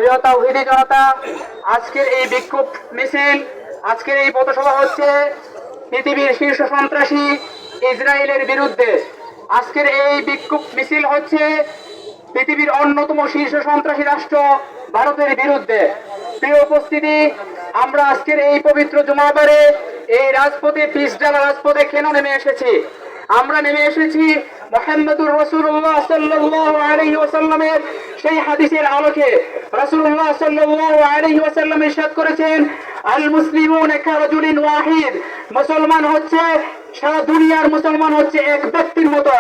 প্রিয় তাওহীদি জনতা, আজকের এই বিক্ষোভ মিছিল, আজকের এই পথসভা হচ্ছে পৃথিবীর শীর্ষ সন্ত্রাসী ইসরায়েলের বিরুদ্ধে। আজকের এই বিক্ষোভ মিছিল হচ্ছে পৃথিবীর অন্যতম শীর্ষ সন্ত্রাসী রাষ্ট্র ভারতের বিরুদ্ধে। প্রিয় উপস্থিতি, আমরা আজকের এই পবিত্র জুমাবারে এই রাজপথে, পিসডালা রাজপথে কেন নেমে এসেছি? আমরা নেমে এসেছি মুহাম্মদুর রাসূলুল্লাহ সাল্লাল্লাহু আলাইহি ওয়াসাল্লামের সেই হাদিসের আলোকে। রাসূলুল্লাহ সাল্লাল্লাহু আলাইহি ওয়াসাল্লাম ইরশাদ করেছেন, আল মুসলিমুনা কারাজুলিন ওয়াহিদ, মুসলমান হচ্ছে, সারা দুনিয়ার মুসলমান হচ্ছে এক ব্যক্তির মতো।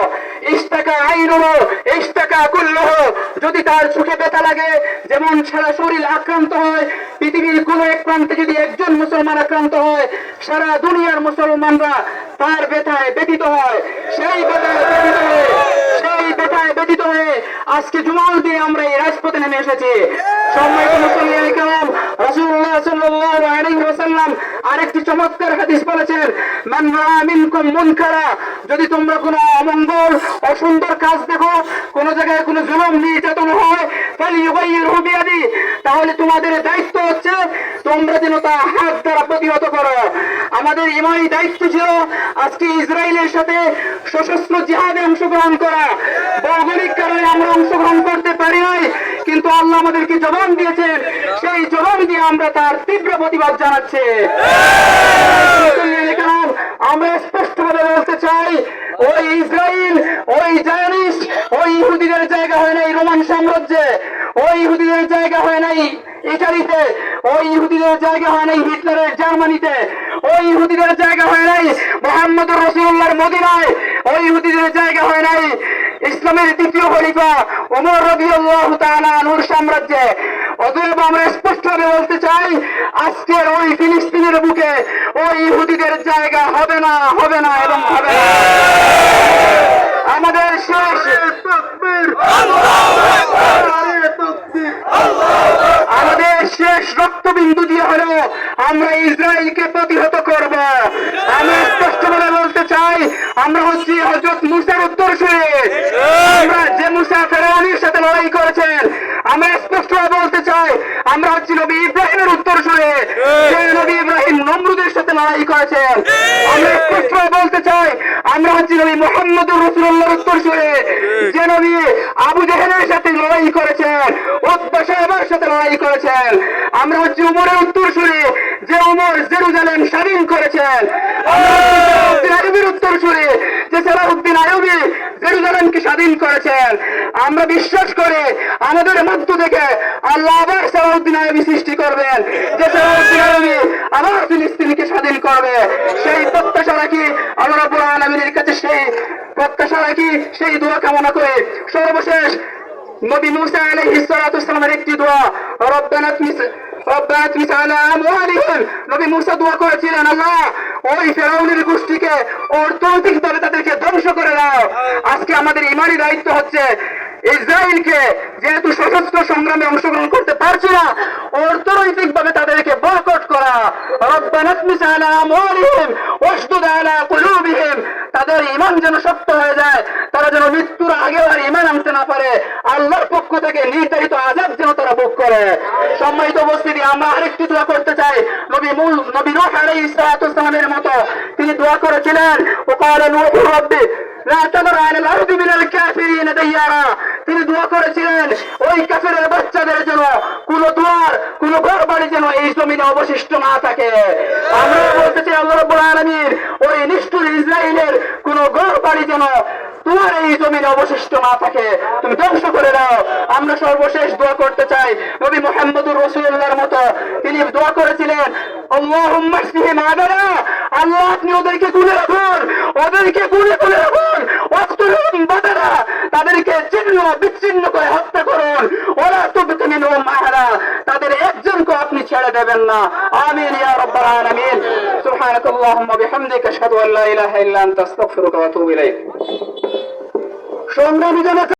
ইশতাকা আইনুহু ইশতাকা কুল্লুহু, যদি তার চোখে ব্যথা লাগে, যেমন সারা শরীর আক্রান্ত হয়, পৃথিবীর কোনো এক প্রান্তে যদি একজন মুসলমান আক্রান্ত হয়, সারা দুনিয়ার মুসলমানরা তার ব্যথায় ব্যথিত হয়। সেই ব্যথায় ব্যথিত হয়ে আজকে জুমার দিনে আমরা এই রাজপথে নেমে এসেছি। সম্মানিত মুসলিম কিরাম, রাসূলুল্লাহ সাল্লাল্লাহু আলাইহি ওয়াসাল্লাম আরেকটি চমৎকার হাদিস বলেছেন, মান রাআ মিনকুম মুনকারা, যদি তোমরা কোনো অমঙ্গল, অসুন্দর কাজ দেখো, কোন জায়গায় কোনো জুলুম নির্যাতন হয়, ফালিয়ুগাইয়িরহু বিয়াদি, তাহলে তোমাদের দায়িত্ব হচ্ছে তোমরা যেন তা হাত দ্বারা প্রতিহত করো। আমাদের ইমানি দায়িত্ব ছিল আজকে ইসরায়েলের সাথে সশস্ত্র জিহাদে অংশগ্রহণ করা। ভৌগোলিক কারণে আমরা অংশগ্রহণ করতে পারি নাই, কিন্তু আল্লাহ আমাদেরকে জবান দিয়েছেন, সেই জবান দিয়ে আমরা তার তীব্র প্রতিবাদ জানাচ্ছি। আমরা স্পষ্টভাবে বলতে চাই, ওই ইসরায়েল, ওই জায়নিস্ট, ওই ইহুদিদের জায়গা হয় নাই রোমান সাম্রাজ্যে, ওই ইহুদিদের জায়গা হয় নাই ইটালিতে, ওই ইহুদিদের জায়গা হয় নাই হিটলারের জার্মানিতে, ওই ইহুদিদের জায়গা হয় নাই মুহাম্মদুর রাসূলুল্লাহর মদিনায়, ওই ইহুদিদের জায়গা হয় নাই ইসলামের দ্বিতীয় খলিফা ওমর রাদিয়াল্লাহু তাআলা আনহুর সাম্রাজ্যে। অতএব আমরা স্পষ্টভাবে বলতে চাই, আজকের ওই ফিলিস্তিনের বুকে ওই ইহুদিদের জায়গা হবে না, হবে না এবং হবে না। আমাদের শেষ রক্তবিন্দু দিয়ে হলেও আমরা ইসরায়েলকে প্রতিহত করব। আমি স্পষ্টভাবে বলতে চাই, আমরা হচ্ছি হযরত মুসার উত্তরসূরি। আমরা যে মুসা ফেরাউনের সাথে লড়াই করেছেন, আমরা স্পষ্টভাবে বলতে চাই, আমরা হচ্ছি নবী ইব্রাহিমের উত্তরসূরি, যে নবী ইব্রাহিম নমরুদের সাথে লড়াই করেছেন। আমরা স্পষ্টভাবে বলতে চাই, আমরা হচ্ছি নবী মুহাম্মদুর রাসূলুল্লাহর উত্তরসূরি, যে নবী আবু জেহেলের সাথে লড়াই করেছেন, উতবা সাহেবের সাথে লড়াই করেছেন। আমরা হচ্ছি উমরের উত্তরসূরি, যে উমর জেরুজালেম স্বাধীন করেছেন। আমরা হচ্ছি আইয়ুবের উত্তরসূরি, যে সালাউদ্দিন আইয়ুবী জেরুজালেমকে স্বাধীন করেছেন। আমরা বিশ্বাস করি আমাদের মধ্য থেকে আল্লাহ আবার সালাউদ্দিন আইয়ুবী সৃষ্টি করবেন, যে সালাউদ্দিন আইয়ুবী আবার ফিলিস্তিনকে স্বাধীন করবে। সেই প্রত্যাশা রাখি আল্লাহ রাব্বুল আলামিনের কাছে, সেই প্রত্যাশা রাখি, সেই দোয়া কামনা করে সর্বশেষ নবী মুসা আলাইহিস সালাতু ওয়াস সালামের একটি দোয়া, রব্বানা তুমিস আলা আমওয়ালিহিম, নবী মুসা দোয়া করেছিলেন, আল্লাহ ওই ফেরাউনের গোষ্ঠীকে অর্থনৈতিকভাবে তাদেরকে ধ্বংস করে দাও। আজকে আমাদের ইমানি দায়িত্ব হচ্ছে ইসরায়েলকে, যেহেতু সশস্ত্র সংগ্রামে অংশগ্রহণ করতে পারছে না, অর্থনৈতিকভাবে তাদেরকে বয়কট করা। রব্বানা তুমিস আলা আমওয়ালিহিম ওয়াশদুদ আলা কুলুবিহিম, তাদের ঈমান যেন শক্ত হয়ে যায়, তারা যেন মৃত্যুর আগেও আর ঈমান আনতে না পারে, আল্লাহর পক্ষ থেকে নির্ধারিত আযাব যেন তারা ভোগ করে। সম্মানিত উপস্থিতি, আমরা আরেকটি দোয়া করতে চাই, নবী নূহ আলাইহিস সালাতু ওয়াস সালামের মতো তিনি দোয়া করেছিলেন, ওয়াকালা নূহু রাব্বি লা তাযর আলাল আরদি মিনাল কাফিরিনা দাইয়ারা, তিনি দোয়া করেছিলেন ওই কাফেরের বাচ্চাদের জন্য কোন দুয়ার, কোন ঘর বাড়ি যেন এই জমিনে অবশিষ্ট না থাকে। আমরা বলতে চাই, আল্লাহ রাব্বুল আলামিন ওই নিষ্ঠুর ইসরায়েলের কোন ঘর বাড়ি যেন তোমার এই জমিনে অবশিষ্ট না থাকে, তুমি ধ্বংস করে দাও। আমরা সর্বশেষ দোয়া করতে চাই, নবী মুহাম্মদুর রাসূলুল্লাহর মতো তিনি দোয়া করেছিলেন, আল্লাহুম্মা ইসহিম আদালা, আল্লাহ আপনি ওদেরকে গুলে রাখুন, ওদেরকে গুলে গুলে রাখুন, ওয়াকতুলহুম বাদালা, তাদেরকে ছিন্ন বিচ্ছিন্ন করে হত্যা করুন, ওয়ালা তুবকি মিনহুম আহাদা, তাদের একজনকে আপনি ছেড়ে দেবেন না। আমিন ইয়া রাব্বাল আলামিন। সুবহানাকাল্লাহুম্মা বিহামদিকা আশহাদু আল্লা ইলাহা ইল্লা আনতা আস্তাগফিরুকা ওয়া আতুবু ইলাইক। সংগ্রামী জনতা,